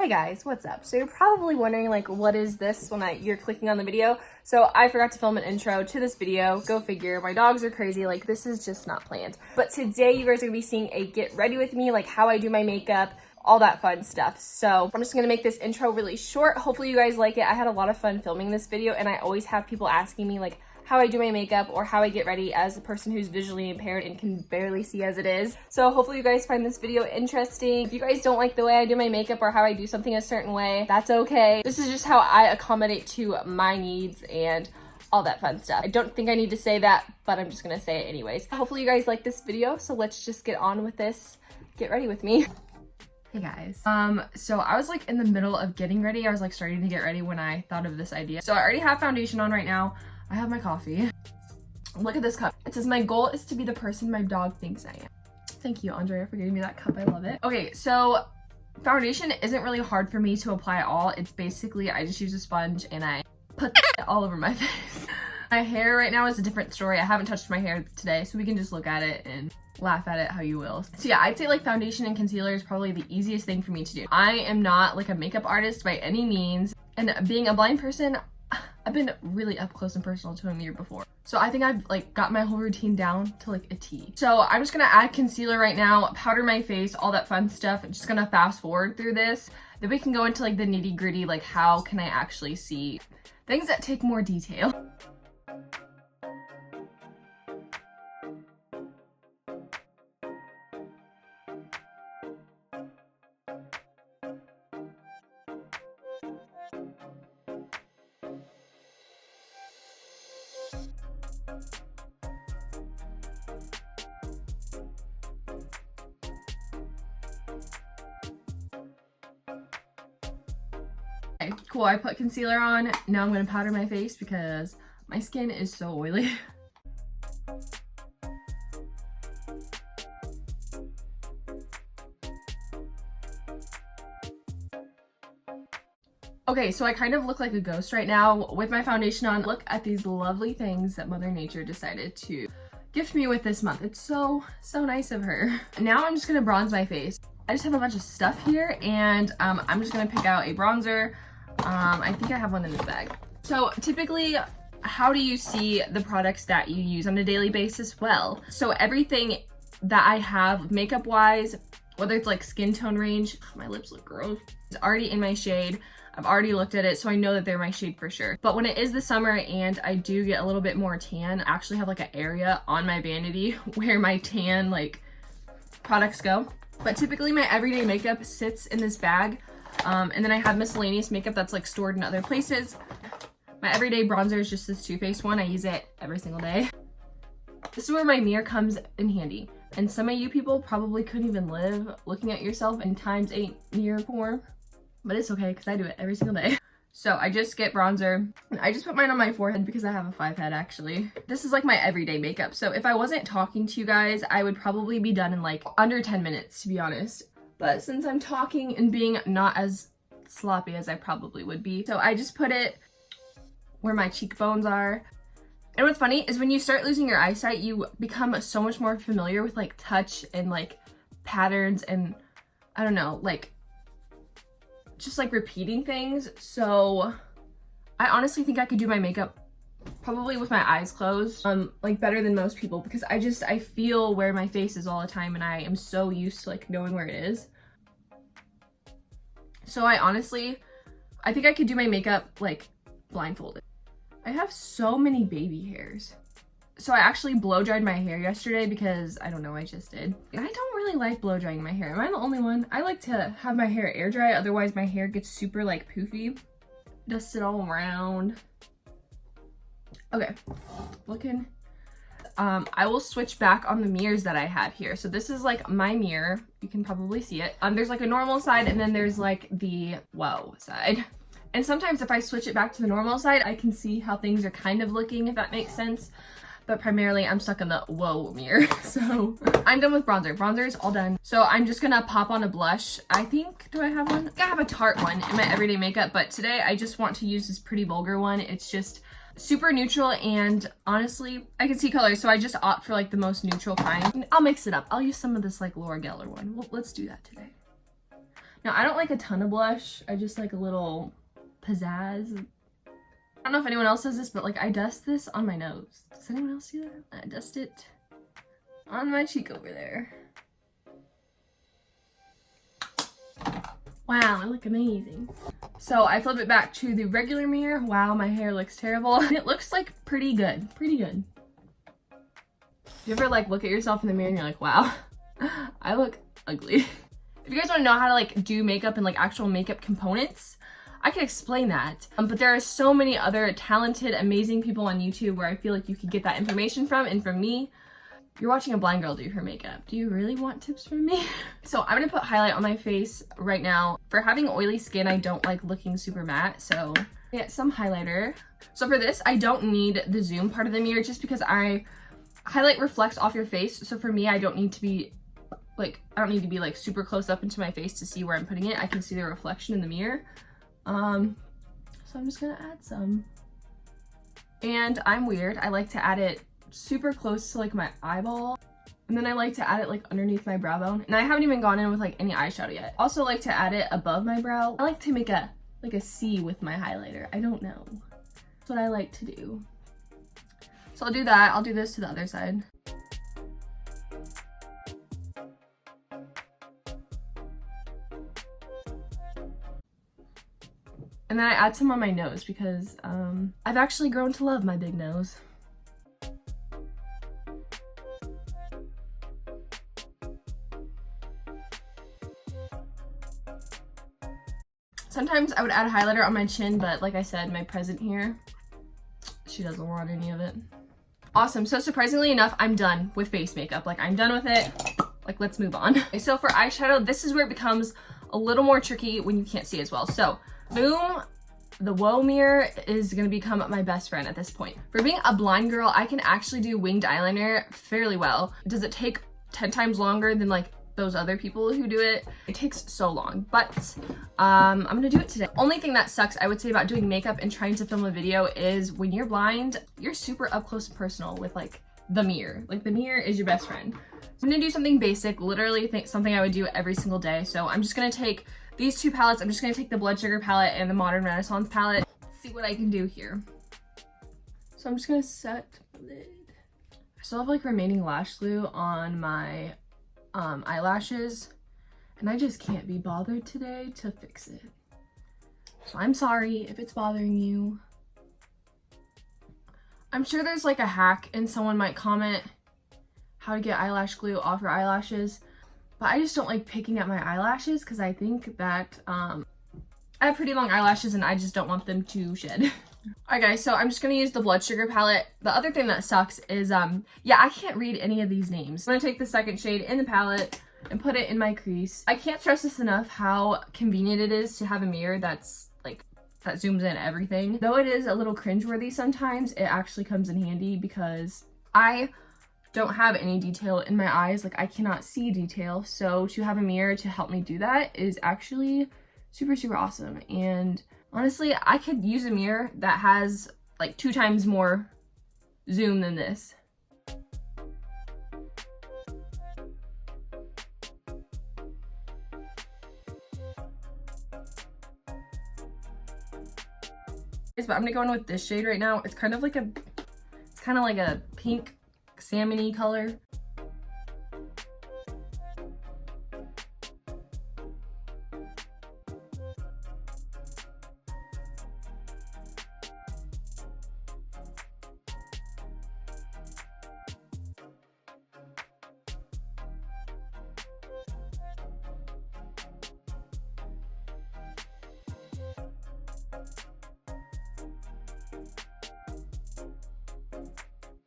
Hey guys, what's up? So you're probably wondering like, what is this when you're clicking on the video? So I forgot to film an intro to this video. Go figure. My dogs are crazy. Like, this is just not planned. But today you guys are gonna be seeing a get ready with me, like how I do my makeup, all that fun stuff. So I'm just gonna make this intro really short. Hopefully you guys like it. I had a lot of fun filming this video, and I always have people asking me like how I do my makeup or how I get ready as a person who's visually impaired and can barely see as it is. So hopefully you guys find this video interesting. If you guys don't like the way I do my makeup or how I do something a certain way, that's okay. This is just how I accommodate to my needs and all that fun stuff. I don't think I need to say that, but I'm just gonna say it anyways. Hopefully you guys like this video, so let's just get on with this. Get ready with me. Hey guys. So I was like in the middle of getting ready. I was like starting to get ready when I thought of this idea. So I already have foundation on right now. I have my coffee. Look at this cup. It says, my goal is to be the person my dog thinks I am. Thank you, Andrea, for giving me that cup. I love it. Okay, so foundation isn't really hard for me to apply at all. It's basically, I just use a sponge and I put it all over my face. My hair right now is a different story. I haven't touched my hair today, so we can just look at it and laugh at it how you will. So yeah, I'd say like foundation and concealer is probably the easiest thing for me to do. I am not like a makeup artist by any means, and being a blind person, I've been really up close and personal to a mirror before. So I think I've like got my whole routine down to like a T. So I'm just gonna add concealer right now, powder my face, all that fun stuff. I'm just gonna fast forward through this. Then we can go into like the nitty gritty, like how can I actually see things that take more detail. Okay, cool, I put concealer on. Now I'm gonna powder my face because my skin is so oily. Okay, so I kind of look like a ghost right now with my foundation on. Look at these lovely things that Mother Nature decided to gift me with this month. It's so nice of her. Now I'm just gonna bronze my face. I just have a bunch of stuff here, and I'm just gonna pick out a bronzer. I think I have one in this bag. So typically, how do you see the products that you use on a daily basis? Well, so everything that I have makeup wise, whether it's like skin tone range, my lips look gross, it's already in my shade. I've already looked at it, so I know that they're my shade for sure. But when it is the summer and I do get a little bit more tan, I actually have like an area on my vanity where my tan like products go. But typically my everyday makeup sits in this bag. And then I have miscellaneous makeup that's like stored in other places. My everyday bronzer is just this Too Faced one. I use it every single day. This is where my mirror comes in handy. And some of you people probably couldn't even live looking at yourself in ×8 mirror form. But it's okay because I do it every single day. So I just get bronzer. I just put mine on my forehead because I have a 5 head actually. This is like my everyday makeup. So if I wasn't talking to you guys, I would probably be done in like under 10 minutes, to be honest. But since I'm talking and being not as sloppy as I probably would be, so I just put it where my cheekbones are. And what's funny is when you start losing your eyesight, you become so much more familiar with like touch and like patterns and I don't know, like just like repeating things. So I honestly think I could do my makeup probably with my eyes closed, like better than most people, because I feel where my face is all the time and I am so used to like knowing where it is. So I think I could do my makeup like blindfolded. I have so many baby hairs. So I actually blow dried my hair yesterday because I don't know, I just did. And I don't really like blow drying my hair. Am I the only one? I like to have my hair air dry, otherwise my hair gets super like poofy. Dust it all around. Okay, looking. I will switch back on the mirrors that I have here. So this is like my mirror. You can probably see it. There's like a normal side and then there's like the whoa side. And sometimes if I switch it back to the normal side, I can see how things are kind of looking, if that makes sense. But primarily I'm stuck in the whoa mirror. So I'm done with bronzer. Bronzer is all done. So I'm just gonna pop on a blush. I think, do I have one? I think I have a Tarte one in my everyday makeup, but today I just want to use this Pretty Vulgar one. It's just super neutral, and honestly, I can see colors, so I just opt for like the most neutral kind. I'll mix it up. I'll use some of this like Laura Geller one. Well, let's do that today. Now, I don't like a ton of blush. I just like a little pizzazz. I don't know if anyone else does this, but like I dust this on my nose. Does anyone else do that? I dust it on my cheek over there. Wow, I look amazing. So I flip it back to the regular mirror. Wow, my hair looks terrible. It looks like pretty good, pretty good. You ever like look at yourself in the mirror and you're like, wow, I look ugly. If you guys want to know how to like do makeup and like actual makeup components, I can explain that. But there are so many other talented, amazing people on YouTube where I feel like you could get that information from. And from me, you're watching a blind girl do her makeup. Do you really want tips from me? So I'm gonna put highlight on my face right now. For having oily skin, I don't like looking super matte, so get some highlighter. So for this, I don't need the zoom part of the mirror just because highlight reflects off your face. So for me, I don't need to be like super close up into my face to see where I'm putting it. I can see the reflection in the mirror. So I'm just gonna add some. And I'm weird, I like to add it super close to like my eyeball, and then I like to add it like underneath my brow bone, and I haven't even gone in with like any eyeshadow yet. Also like to add it above my brow. I like to make a C with my highlighter. I don't know, that's what I like to do. So I'll do that. I'll do this to the other side. And then I add some on my nose because I've actually grown to love my big nose. Sometimes I would add a highlighter on my chin, but like I said, my present here, she doesn't want any of it. Awesome. So surprisingly enough, I'm done with face makeup. Like I'm done with it. Like let's move on. Okay, so for eyeshadow, this is where it becomes a little more tricky when you can't see as well. So boom, the Woe mirror is gonna become my best friend at this point. For being a blind girl, I can actually do winged eyeliner fairly well. Does it take 10 times longer than like those other people who do it? It takes so long, but I'm gonna do it today. Only thing that sucks, I would say, about doing makeup and trying to film a video is when you're blind, you're super up close and personal with like the mirror. Like the mirror is your best friend. I'm gonna do something basic, literally something I would do every single day. So I'm just gonna take these two palettes. I'm just gonna take the Blood Sugar palette and the Modern Renaissance palette. Let's see what I can do here. So I'm just gonna set the lid. I still have like remaining lash glue on my eyelashes, and I just can't be bothered today to fix it. So I'm sorry if it's bothering you. I'm sure there's like a hack and someone might comment how to get eyelash glue off your eyelashes, but I just don't like picking at my eyelashes because I think that I have pretty long eyelashes and I just don't want them to shed. Alright guys, so I'm just gonna use the Blood Sugar palette. The other thing that sucks is yeah, I can't read any of these names. I'm gonna take the second shade in the palette and put it in my crease. I can't stress this enough how convenient it is to have a mirror that's like that zooms in everything. Though it is a little cringeworthy sometimes, it actually comes in handy because I don't have any detail in my eyes. Like I cannot see detail, so to have a mirror to help me do that is actually super, super awesome. And honestly, I could use a mirror that has like 2 times more zoom than this. But I'm gonna go in with this shade right now. It's kind of like a pink salmon-y color.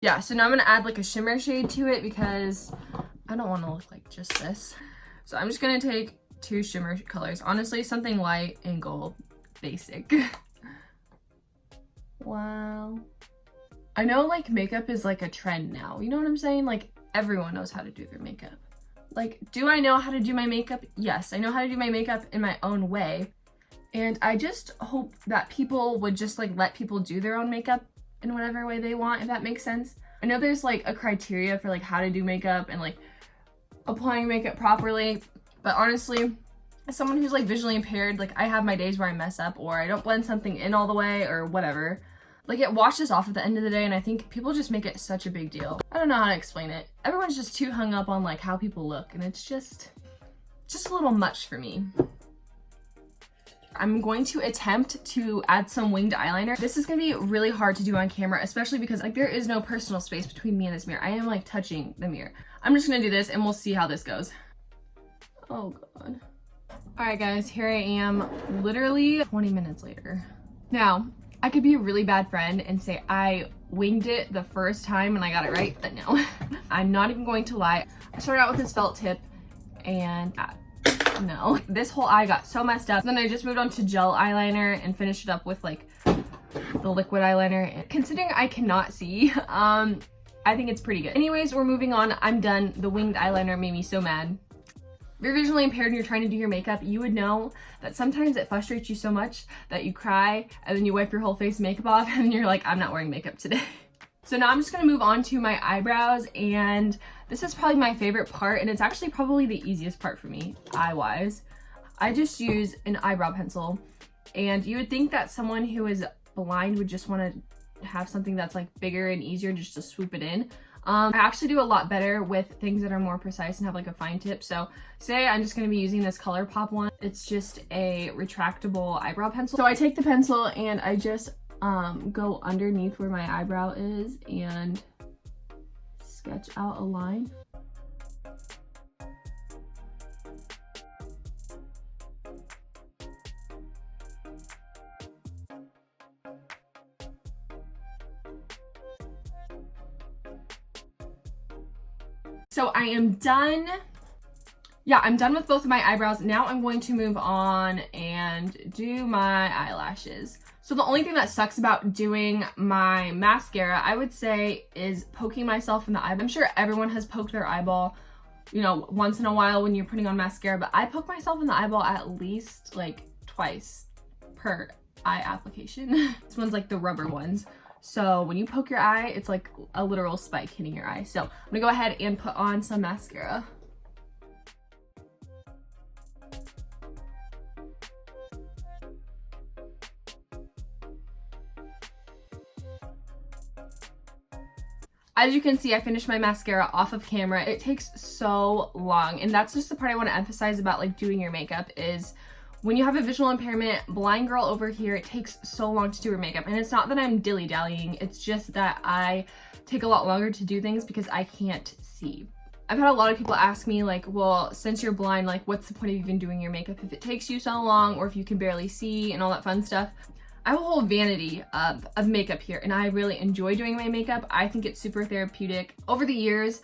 Yeah, so now I'm gonna add like a shimmer shade to it because I don't want to look like just this. So I'm just gonna take 2 shimmer colors. Honestly, something light and gold, basic. Wow. I know like makeup is like a trend now. You know what I'm saying? Like everyone knows how to do their makeup. Like, do I know how to do my makeup? Yes, I know how to do my makeup in my own way. And I just hope that people would just like let people do their own makeup in whatever way they want, if that makes sense. I know there's like a criteria for like how to do makeup and like applying makeup properly, but honestly, as someone who's like visually impaired, like I have my days where I mess up or I don't blend something in all the way or whatever. Like it washes off at the end of the day, and I think people just make it such a big deal. I don't know how to explain it. Everyone's just too hung up on like how people look, and it's just a little much for me. I'm going to attempt to add some winged eyeliner. This is gonna be really hard to do on camera, especially because like there is no personal space between me and this mirror. I am like touching the mirror. I'm just gonna do this and we'll see how this goes. Oh God. All right guys, here I am literally 20 minutes later. Now, I could be a really bad friend and say I winged it the first time and I got it right, but no. I'm not even going to lie. I started out with this felt tip and no. This whole eye got so messed up. Then I just moved on to gel eyeliner and finished it up with like the liquid eyeliner. And considering I cannot see, I think it's pretty good. Anyways, we're moving on. I'm done. The winged eyeliner made me so mad. If you're visually impaired and you're trying to do your makeup, you would know that sometimes it frustrates you so much that you cry and then you wipe your whole face makeup off and you're like, I'm not wearing makeup today. So now I'm just gonna move on to my eyebrows, and this is probably my favorite part, and it's actually probably the easiest part for me, eye-wise. I just use an eyebrow pencil, and you would think that someone who is blind would just wanna have something that's like bigger and easier just to swoop it in. I actually do a lot better with things that are more precise and have like a fine tip. So today I'm just going to be using this ColourPop one. It's just a retractable eyebrow pencil. So I take the pencil and I just go underneath where my eyebrow is and sketch out a line. So I am done. Yeah, I'm done with both of my eyebrows. Now I'm going to move on and do my eyelashes. So the only thing that sucks about doing my mascara, I would say, is poking myself in the eyeball. I'm sure everyone has poked their eyeball, you know, once in a while when you're putting on mascara, but I poke myself in the eyeball at least like twice per eye application. This one's like the rubber ones. So when you poke your eye, it's like a literal spike hitting your eye. So I'm gonna go ahead and put on some mascara. As you can see, I finished my mascara off of camera. It takes so long, and that's just the part I want to emphasize about like doing your makeup is when you have a visual impairment, blind girl over here, it takes so long to do her makeup. And it's not that I'm dilly-dallying, it's just that I take a lot longer to do things because I can't see. I've had a lot of people ask me like, well, since you're blind, like what's the point of even doing your makeup if it takes you so long or if you can barely see and all that fun stuff. I have a whole vanity of makeup here, and I really enjoy doing my makeup. I think it's super therapeutic. Over the years,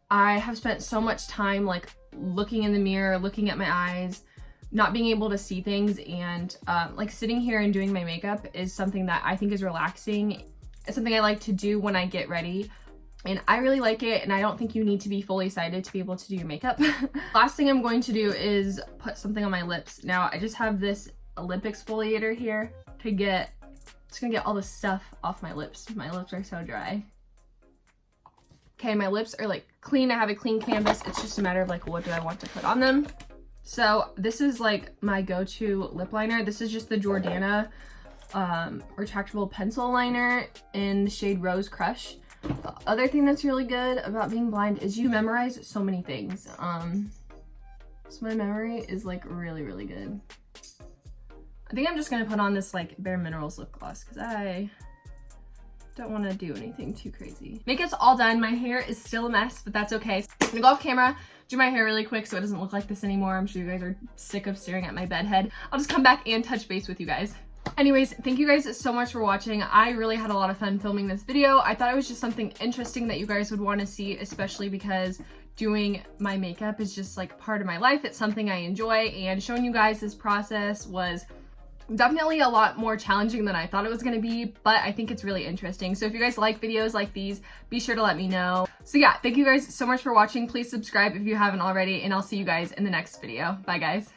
I have spent so much time like looking in the mirror, looking at my eyes, not being able to see things, and like sitting here and doing my makeup is something that I think is relaxing. It's something I like to do when I get ready, and I really like it, and I don't think you need to be fully sighted to be able to do your makeup. Last thing I'm going to do is put something on my lips. Now I just have this lip exfoliator here to get, just gonna get all the stuff off my lips. My lips are so dry. Okay, my lips are like clean. I have a clean canvas. It's just a matter of like, what do I want to put on them? So this is like my go-to lip liner. This is just the Jordana retractable pencil liner in the shade Rose Crush. The other thing that's really good about being blind is you memorize so many things. So my memory is like really, really good. I think I'm just gonna put on this like Bare Minerals lip gloss because I don't want to do anything too crazy. Makeup's all done. My hair is still a mess, but that's okay. I'm gonna go off camera, do my hair really quick so it doesn't look like this anymore. I'm sure you guys are sick of staring at my bed head. I'll just come back and touch base with you guys. Anyways, thank you guys so much for watching. I really had a lot of fun filming this video. I thought it was just something interesting that you guys would want to see, especially because doing my makeup is just like part of my life. It's something I enjoy, and showing you guys this process was definitely a lot more challenging than I thought it was going to be, but I think it's really interesting. So if you guys like videos like these, be sure to let me know. So yeah, thank you guys so much for watching. Please subscribe if you haven't already, and I'll see you guys in the next video. Bye guys.